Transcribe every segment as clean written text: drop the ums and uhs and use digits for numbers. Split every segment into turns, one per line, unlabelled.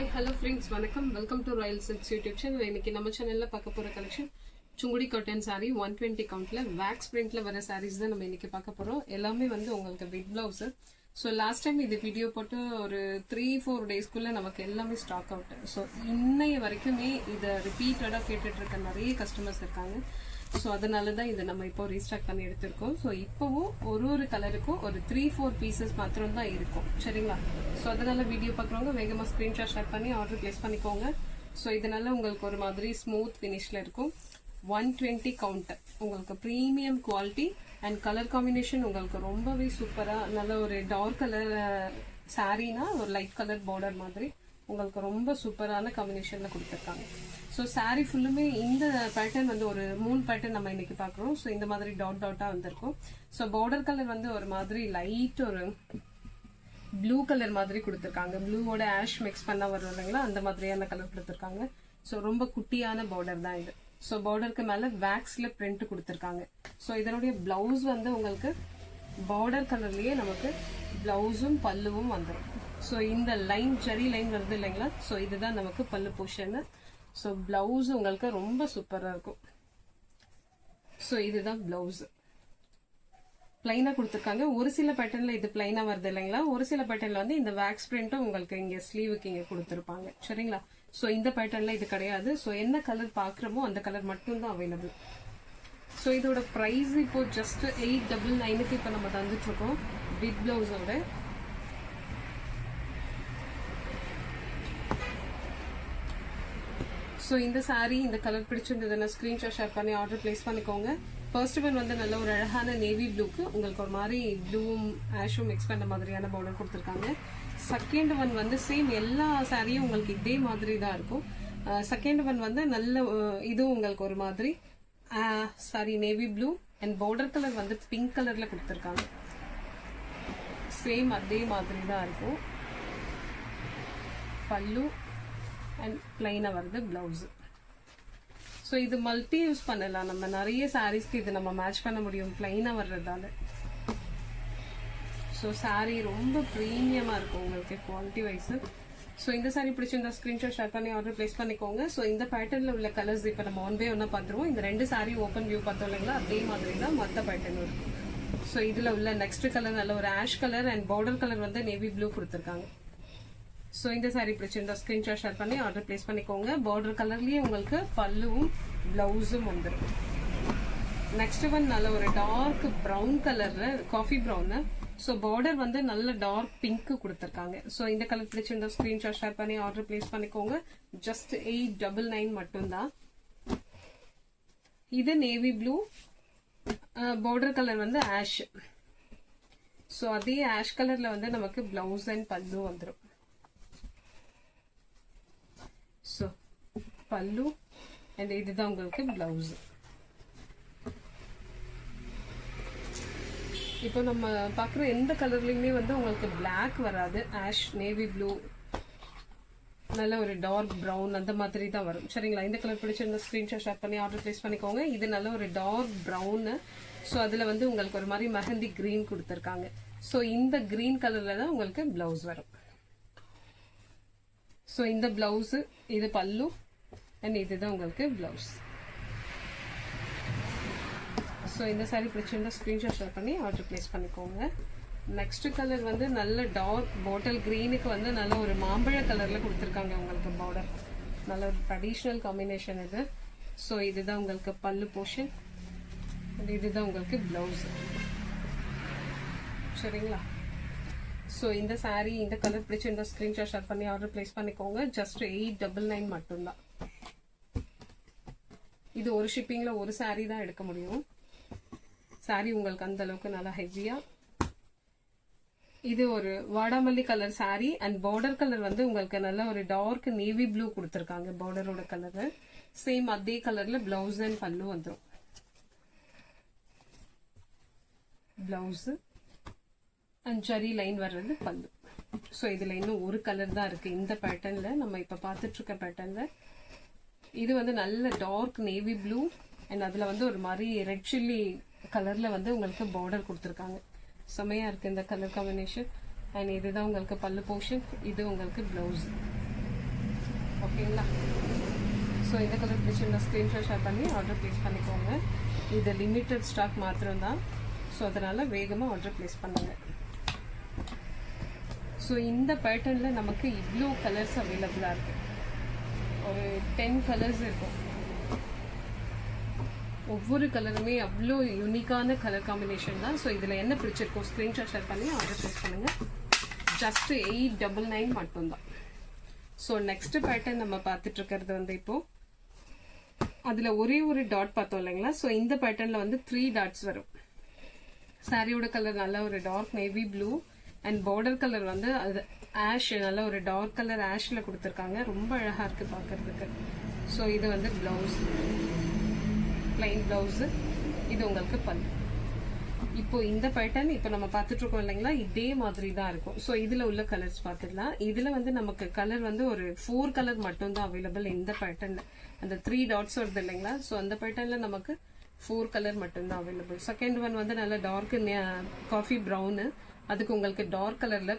Hi, hello friends, வணக்கம். Welcome to royal silks YouTube channel. இன்னைக்கு நம்ம சேனல்ல பார்க்க போற கலெக்ஷன் சுங்குடி காட்டன் சாரி 120 கவுண்ட்ல வேக்ஸ் பிரிண்ட்ல வர சாரீஸ் தான் நம்ம இன்னைக்கு பார்க்க போறோம். எல்லாமே வந்து உங்களுக்கு with blouse. So last time இது வீடியோ போட்டு ஒரு 3-4 டேஸ்க்குள்ள நமக்கு எல்லாமே ஸ்டாக் அவுட். ஸோ இன்னைய வரைக்குமே இதை ரிப்பீட்டடா கேட்டுட்டு இருக்க நிறைய கஸ்டமர்ஸ் இருக்காங்க. ஸோ அதனால தான் இதை நம்ம இப்போ ரீஸ்டாக் பண்ணி எடுத்திருக்கோம். ஸோ இப்போவும் ஒரு கலருக்கும் ஒரு 3-4 பீசஸ் மாத்திரம் தான் இருக்கும், சரிங்களா? ஸோ அதனால வீடியோ பார்க்குறவங்க வேகமாக ஸ்க்ரீன்ஷாட் ஷேர் பண்ணி ஆர்டர் பிளேஸ் பண்ணிக்கோங்க. ஸோ இதனால உங்களுக்கு ஒரு மாதிரி ஸ்மூத் ஃபினிஷ்ல இருக்கும். 120 கவுண்ட், உங்களுக்கு premium quality and colour combination உங்களுக்கு ரொம்பவே சூப்பராக, நல்ல ஒரு டார்க் கலர் சாரீனா ஒரு லைட் கலர் பார்டர் மாதிரி உங்களுக்கு ரொம்ப சூப்பரான காம்பினேஷன்ல கொடுத்துருக்காங்க. ஸோ சாரீ ஃபுல்லுமே இந்த பேட்டர்ன் வந்து ஒரு 3 பேட்டர்ன் நம்ம இன்னைக்கு பார்க்குறோம். ஸோ இந்த மாதிரி டாட் டாட்டா வந்திருக்கும். ஸோ பார்டர் கலர் வந்து ஒரு மாதிரி லைட் ஒரு ப்ளூ கலர் மாதிரி கொடுத்துருக்காங்க. ப்ளூவோட ஆஷ் மிக்ஸ் பண்ணா வரும் இல்லைங்களா, அந்த மாதிரியான கலர் கொடுத்துருக்காங்க. ஸோ ரொம்ப குட்டியான பார்டர் தான் இது. ஸோ பார்டருக்கு மேல வேக்ஸ்ல பிரிண்ட் கொடுத்துருக்காங்க. ஸோ இதனுடைய பிளவுஸ் வந்து உங்களுக்கு பார்டர் கலர்லயே நமக்கு பிளவுஸும் பல்லுவும் வந்துடும். ஸோ இந்த லைன் ஜரி லைன் வருது இல்லைங்களா, ஸோ இதுதான் நமக்கு பல்லு போர்ஷன். ஸோ பிளவுஸ் உங்களுக்கு ரொம்ப சூப்பரா இருக்கும். ஸோ இதுதான் பிளவுஸ் பிளைனா கொடுத்துருக்காங்க. ஒரு சில பேட்டர்ன்ல இது பிளைனா வருது இல்லைங்களா, ஒரு சில பேட்டர்ன்ல வந்து இந்த வேக்ஸ் பிரிண்ட்டும் உங்களுக்கு இங்க ஸ்லீவுக்கு இங்க கொடுத்துருப்பாங்க, சரிங்களா? ஸோ இந்த பேட்டர்ன்ல இது கிடையாது. ஸோ என்ன கலர் பாக்குறோமோ அந்த கலர் மட்டும் தான் அவைலபிள். ஸோ இதோட பிரைஸ் இப்போ ஜஸ்ட் 899க்கு இப்போ நம்ம தந்துட்டு இருக்கோம் வித் பிளவுஸோட. ஸோ இந்த சாரீ இந்த கலர் பிடிச்சிருந்ததுன்னா ஸ்கிரீன்ஷாட் ஷேர் பண்ணி ஆர்டர் பிளேஸ் பண்ணிக்கோங்க. ஃபர்ஸ்ட் ஒன் வந்து நல்ல ஒரு அழகான நேவி ப்ளூக்கு உங்களுக்கு ஒரு மாதிரி ப்ளூவும் ஆஷும் மிக்ஸ் பண்ண மாதிரியான பார்டர் கொடுத்துருக்காங்க. செகண்ட் ஒன் வந்து சேம் எல்லா சாரியும் உங்களுக்கு இதே மாதிரி தான் இருக்கும். செகண்ட் ஒன் வந்து நல்ல இதுவும் உங்களுக்கு ஒரு மாதிரி sorry navy blue and border colour வந்து பிங்க் கலர்ல கொடுத்துருக்காங்க. சேம் அதே மாதிரி தான் இருக்கும். பல்லு அண்ட் பிளைனா வருது பிளவுஸ். ஸோ இது மல்டி யூஸ் பண்ணலாம், நம்ம நிறைய சாரீஸ்க்கு இது நம்ம மேட்ச் பண்ண முடியும் பிளைனா வர்றதால. ஸோ சாரீ ரொம்ப ப்ரீமியமா இருக்கும் உங்களுக்கு குவாலிட்டி வைஸ். ஸோ இந்த சாரீ பிடிச்சிருந்தா ஸ்கிரீன்ஷாட் ஷேர் பண்ணி ஆர்டர் பிளேஸ் பண்ணிக்கோங்க. ஸோ இந்த பேட்டர்ன்ல உள்ள கலர்ஸ் இப்போ நம்ம ஒன் பை ஒன்னா பார்த்துருவோம். இந்த 2 சாரீ ஓப்பன் வியூ பார்த்தோம் இல்லைங்களா, அதே மாதிரி தான் மற்ற பேட்டர்ன் இருக்கும். ஸோ இதுல உள்ள நெக்ஸ்ட் கலர் நல்ல ஒரு ash colour and border colour வந்து நேவி ப்ளூ கொடுத்துருக்காங்க. ஸோ இந்த சாரீ பிடிச்சிருந்தா ஸ்கிரீன்ஷாட் ஷேர் பண்ணி ஆர்டர் பிளேஸ் பண்ணிக்கோங்க. பார்டர் கலர்லயே உங்களுக்கு பல்லுவும் பிளவுஸும் வந்துடும். நெக்ஸ்ட் ஒன் நல்ல ஒரு டார்க் ப்ரௌன் கலர்ல, காஃபி ப்ரௌன். ஸோ பார்டர் வந்து நல்ல டார்க் பிங்க் கொடுத்துருக்காங்க. ஸோ இந்த கலர் பிடிச்சிருந்தா ஸ்கிரீன்ஷாட் ஷேர் பண்ணி ஆர்டர் பிளேஸ் பண்ணிக்கோங்க. ஜஸ்ட் 899 மட்டும்தான். இது நேவி ப்ளூ, பார்டர் கலர் வந்து ஆஷ். ஸோ அதே ஆஷ் கலர்ல வந்து நமக்கு பிளவுஸ் அண்ட் பல்லு வந்துடும். ஸோ பல்லு அண்ட் இதுதான் உங்களுக்கு பிளவுஸ். இப்போ நம்ம பார்க்குற எந்த கலர்லையுமே வந்து உங்களுக்கு பிளாக் வராது. ஆஷ், நேவி ப்ளூ, நல்ல ஒரு டார்க் ப்ரௌன் அந்த மாதிரி தான் வரும், சரிங்களா? இந்த கலர் பிடிச்சிருந்த ஸ்கிரீன்ஷாட் ஷேர் பண்ணி ஆர்டர் பிளேஸ் பண்ணிக்கோங்க. இது நல்ல ஒரு டார்க் ப்ரௌன். ஸோ அதில் வந்து உங்களுக்கு ஒரு மாதிரி மெஹந்தி கிரீன் கொடுத்துருக்காங்க. ஸோ இந்த கிரீன் கலர்ல தான் உங்களுக்கு பிளவுஸ் வரும். ஸோ இந்த பிளவுஸ், இது பல்லு அண்ட் இதுதான் உங்களுக்கு பிளவுஸ். ஸோ இந்த சாரீ பிடிச்சிருந்தா ஸ்கிரீன்ஷாட் ஷேர் பண்ணி ஆர்டர் பிளேஸ் பண்ணிக்கோங்க. நெக்ஸ்ட் கலர் வந்து நல்ல டார்க் பாட்டில் கிரீனுக்கு வந்து நல்ல ஒரு மாம்பழ கலர்ல கொடுத்துருக்காங்க உங்களுக்கு பார்டர். நல்ல ஒரு ட்ரெடிஷ்னல் காம்பினேஷன் இது. ஸோ இதுதான் உங்களுக்கு பல்லு போர்ஷன், இதுதான் உங்களுக்கு பிளவுஸ், சரிங்களா? ஸோ இந்த சாரீ இந்த கலர் பிடிச்சிருந்தா ஸ்கிரீன்ஷாட் ஷேர் பண்ணி ஆர்டர் பிளேஸ் பண்ணிக்கோங்க. ஜஸ்ட் 899 மட்டும்தான். இது ஒரு ஷிப்பிங்ல ஒரு சாரீ தான் எடுக்க முடியும். சாரீ உங்களுக்கு அந்த அளவுக்கு நல்லா ஹெவியா. இது ஒரு வாடாமல்லி colour sari and border colour வந்து உங்களுக்கு நல்ல ஒரு டார்க் நேவி ப்ளூ கொடுத்துருக்காங்க. பார்டரோட கலர் சேம் அதே கலர்ல பிளவுஸ் அண்ட் பல்லு வந்துடும். பிளவுஸ் அண்ட் ஜரி லைன் வர்றது பல்லு. ஸோ இதுல இன்னும் ஒரு கலர் தான் இருக்கு இந்த பேட்டர்ன்ல, நம்ம இப்ப பார்த்துட்டு இருக்க பேட்டர்ன்ல. இது வந்து நல்ல டார்க் நேவி ப்ளூ அண்ட் அதுல வந்து ஒரு மாதிரி ரெட் சில்லி கலர்ல வந்து உங்களுக்கு பார்டர் கொடுத்துருக்காங்க. செமையா இருக்கு இந்த கலர் காம்பினேஷன். அண்ட் இதுதான் உங்களுக்கு பல்லு போர்ஷன், இது உங்களுக்கு பிளவுஸ். ஓகேங்களா. ஸோ இந்த கலர் பிடிச்சிருந்தா ஸ்க்ரீன்ஷாட் ஷேர் பண்ணி ஆர்டர் ப்ளேஸ் பண்ணிக்கோங்க. இது லிமிட்டட் ஸ்டாக் மாத்திரம்தான். ஸோ அதனால் வேகமாக ஆர்டர் ப்ளேஸ் பண்ணுங்கள். ஸோ இந்த பேட்டர்னில் நமக்கு இவ்வளோ கலர்ஸ் அவைலபிளாக இருக்குது. ஒரு 10 கலர்ஸ் இருக்கும். ஒவ்வொரு கலருமே அவ்வளோ யூனிக்கான கலர் காம்பினேஷன் தான். ஸோ இதில் என்ன பிடிச்சிருக்கோ ஸ்க்ரீன்ஷாட் ஷேர் பண்ணி ஆர்டர் ப்ளேஸ் பண்ணுங்கள். ஜஸ்ட் 899 மட்டும்தான். ஸோ நெக்ஸ்ட் பேட்டர்ன் நம்ம பார்த்துட்டு இருக்கிறது வந்து இப்போ அதில் ஒரே ஒரு டாட் பார்த்தோம் இல்லைங்களா. ஸோ இந்த பேட்டர்னில் வந்து 3 டாட்ஸ் வரும். சாரியோட கலர் நல்ல ஒரு dark navy blue and border colour வந்து அது ஆஷ், நல்ல ஒரு டார்க் கலர் ஆஷ்ல கொடுத்துருக்காங்க. ரொம்ப அழகா இருக்கு பார்க்கறதுக்கு. ஸோ இது வந்து பிளவுஸ், பிளைன் பிளவுஸ். இது உங்களுக்கு பல்லு. இப்போ இந்த பேட்டர்ன் இப்போ நம்ம பார்த்துட்டு இருக்கோம் இல்லைங்களா, இதே மாதிரி தான் இருக்கும். ஸோ இதுல உள்ள கலர்ஸ் பார்த்துக்கலாம். இதுல வந்து நமக்கு கலர் வந்து ஒரு 4 கலர் மட்டும் தான் அவைலபிள் இந்த பேட்டர்ன்ல. அந்த 3 டாட்ஸ் வருது இல்லைங்களா. ஸோ அந்த பேட்டர்ன்ல நமக்கு 4 கலர் மட்டும்தான் அவைலபிள். செகண்ட் ஒன் வந்து நல்ல டார்க் காஃபி ப்ரௌனு, அதுக்கு உங்களுக்கு டார்க் கலர்ல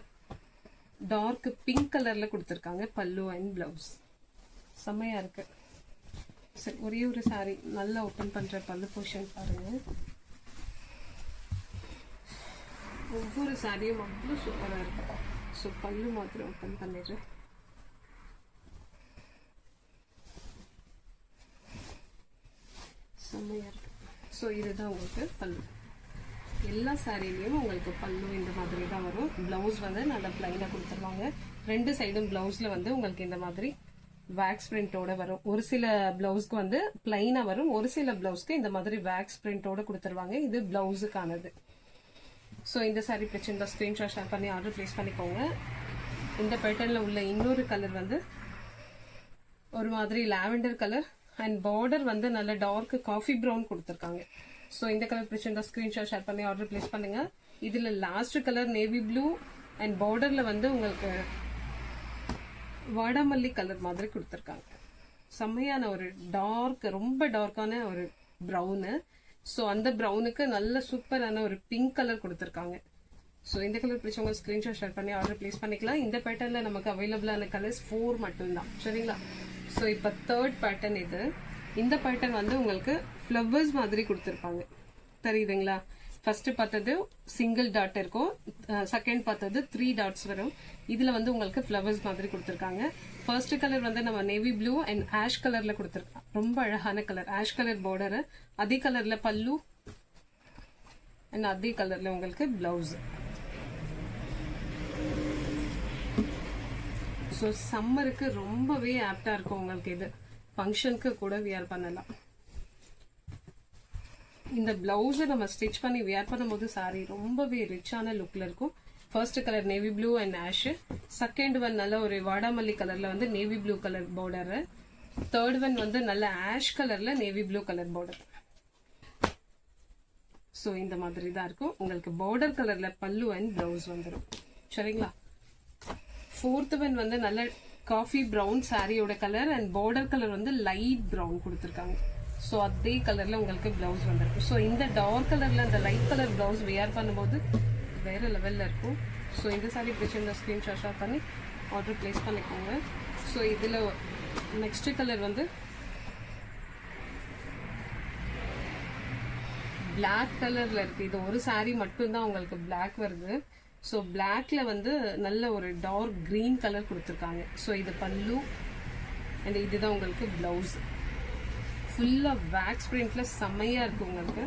டார்க் பிங்க் கலர்ல கொடுத்துருக்காங்க பல்லு அண்ட் பிளவுஸ். செம்மையா இருக்கு. சரி, ஒரே ஒரு சாரி நல்லா ஓப்பன் பண்ற பல்லு போர்ஷன் பாருங்க. ஒவ்வொரு சாரியும் அவ்வளோ சூப்பராக இருக்கு. ஸோ பல்லு மாத்திரம் ஓப்பன் பண்ணிடுறேன். செம்மையா இருக்கு. ஸோ இதுதான் உங்களுக்கு பல்லு. எல்லா சாரிலையும் உங்களுக்கு பல்லு இந்த மாதிரி தான் வரும். பிளவுஸ் வந்து நல்லா பிளைனா கொடுத்துருவாங்க. 2 சைடும் பிளவுஸ்ல வந்து உங்களுக்கு இந்த மாதிரி வேக்ஸ் பிரிண்டோட வரும். ஒரு சில பிளவுஸ்க்கு வந்து பிளைனா வரும், ஒரு சில பிளவுஸ்க்கு இந்த மாதிரி வேக்ஸ் பிரிண்டோட கொடுத்துருவாங்க. இது பிளவுஸுக்கானது. ஸோ இந்த சாரி பிடிச்சிருந்தா ஸ்க்ரீன்ஷாட் ஷேர் பண்ணி ஆர்டர் ப்ளேஸ் பண்ணிக்கோங்க. இந்த பேட்டர்ன்ல உள்ள இன்னொரு கலர் வந்து ஒரு மாதிரி லாவெண்டர் கலர் அண்ட் பார்டர் வந்து நல்ல டார்க் காஃபி ப்ரௌன் கொடுத்துருக்காங்க. ஸோ இந்த கலர் பிடிச்சிருந்தா ஸ்க்ரீன்ஷாட் ஷேர் பண்ணி ஆர்டர் ப்ளேஸ் பண்ணுங்க. இதுல last colour navy blue and பார்டர்ல வந்து உங்களுக்கு வாடாமல்லி கலர் மாதிரி கொடுத்துருக்காங்க. செம்மையான ஒரு டார்க், ரொம்ப டார்க்கான ஒரு ப்ரௌனு. ஸோ அந்த ப்ரௌனுக்கு நல்ல சூப்பரான ஒரு பிங்க் கலர் கொடுத்துருக்காங்க. ஸோ இந்த கலர் பிடிச்சவங்க ஸ்க்ரீன்ஷாட் ஷேர் பண்ணி ஆர்டர் ப்ளேஸ் பண்ணிக்கலாம். இந்த பேட்டர்ன்ல நமக்கு அவைலபிளான கலர்ஸ் 4 மட்டும்தான். சரிங்களா. ஸோ இப்போ தேர்ட் பேட்டர்ன் இது. இந்த பேட்டர்ன் வந்து உங்களுக்கு ஃப்ளவர்ஸ் மாதிரி கொடுத்துருப்பாங்க. தெரியுதுங்களா. ஃபர்ஸ்ட் பார்த்தது சிங்கிள் டாட் இருக்கும், செகண்ட் பார்த்தது 3 டாட்ஸ் வரும். இதுல வந்து உங்களுக்கு ஃப்ளவர்ஸ் மாதிரி கொடுத்துருக்காங்க. ஃபர்ஸ்ட் கலர் வந்து நம்ம நேவி ப்ளூ அண்ட் ஆஷ் கலர்ல கொடுத்துருக்கோம். ரொம்ப அழகான கலர், ஆஷ் கலர் பார்டர், அதே கலர்ல பல்லு அண்ட் அதே கலர்ல உங்களுக்கு பிளவுஸ். ஸோ சம்மருக்கு ரொம்பவே ஆப்டா இருக்கும் உங்களுக்கு. இது ஃபங்க்ஷனுக்கு கூட வியர் பண்ணலாம். இந்த பிளவுஸை நம்ம ஸ்டிச் பண்ணி வியர் பண்ணும்போது சாரி ரொம்பவே ரிச்சான லுக்ல இருக்கும். First colour navy blue and ash, second one நல்ல ஒரு வாடாமல்லி கலர்ல வந்து navy blue colour border, third one வந்து நல்ல ஆஷ் கலர்ல navy blue colour border. So இந்த மாதிரி தான் இருக்கும். உங்களுக்கு பார்டர் கலர்ல பல்லு அண்ட் பிளவுஸ் வந்துடும். சரிங்களா. ஃபோர்த் ஒன் வந்து நல்ல காஃபி ப்ரௌன் சாரியோட கலர் அண்ட் பார்டர் கலர் வந்து லைட் ப்ரௌன் கொடுத்துருக்காங்க. ஸோ அதே கலர்ல உங்களுக்கு பிளவுஸ் வந்துருக்கும். ஸோ இந்த டார்க் கலர்ல அந்த லைட் கலர் பிளவுஸ் வியர் பண்ணும்போது வேற லெவல்ல இருக்கும். ஸோ இந்த சாரி பிடிச்சிருந்த ஸ்கிரீன்ஷாட் ஷேர் பண்ணி ஆர்டர் பிளேஸ் பண்ணிக்கோங்க. ஸோ இதுல நெக்ஸ்ட் கலர் வந்து பிளாக் கலர்ல இருக்கு. இது ஒரு சாரி மட்டும்தான் உங்களுக்கு பிளாக் வருது. ஸோ பிளாக்ல வந்து நல்ல ஒரு டார்க் கிரீன் கலர் கொடுத்துருக்காங்க. ஸோ இது பல்லு அண்ட் இதுதான் உங்களுக்கு பிளவுஸ். ஃபுல்லா வேக்ஸ் பிரிண்ட்ல செம்மையா இருக்கு உங்களுக்கு.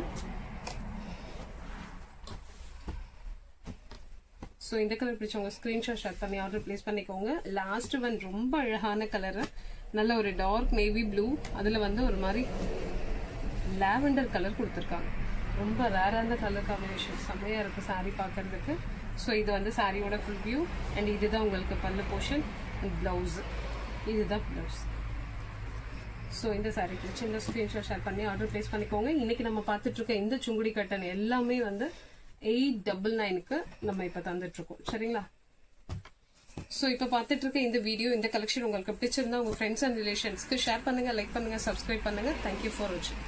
ஸோ இந்த கலர் பிடிச்சவங்க ஸ்கிரீன்ஷாட் ஷேர் பண்ணி ஆர்டர் பிளேஸ் பண்ணிக்கோங்க. லாஸ்ட் ஒன் ரொம்ப அழகான கலர், நல்ல ஒரு டார்க் நேவி ப்ளூ, அதுல வந்து ஒரு மாதிரி லாவெண்டர் கலர் கொடுத்துருக்காங்க. ரொம்ப ரேரான கலர் காம்பினேஷன், செம்மையா இருக்கு சாரி பார்க்கறதுக்கு. ஸோ இது வந்து சாரியோட ஃபுல் வியூ அண்ட் இதுதான் உங்களுக்கு பல்லு போர்ஷன் அண்ட் பிளவுஸ். இதுதான் பிளவுஸ். ஸோ இந்த சாரி சின்ன ஸ்கிரீன்ஷாட் ஷேர் பண்ணி ஆர்டர் பிளேஸ் பண்ணிக்கோங்க. இன்னைக்கு நம்ம பார்த்துட்டு இருக்க இந்த சுங்குடி கட்டன் எல்லாமே வந்து 899க்கு நம்ம இப்ப தந்துட்டு இருக்கோம். சரிங்களா. ஸோ இப்போ பார்த்துட்டு இருக்க இந்த வீடியோ, இந்த கலெக்ஷன் உங்களுக்கு பிடிச்சிருந்தா உங்க ஃப்ரெண்ட்ஸ் அண்ட் ரிலேஷன்ஸ்க்கு ஷேர் பண்ணுங்க, லைக் பண்ணுங்க, சப்ஸ்கிரைப் பண்ணுங்க. தேங்க்யூ ஃபார் வாட்சிங்.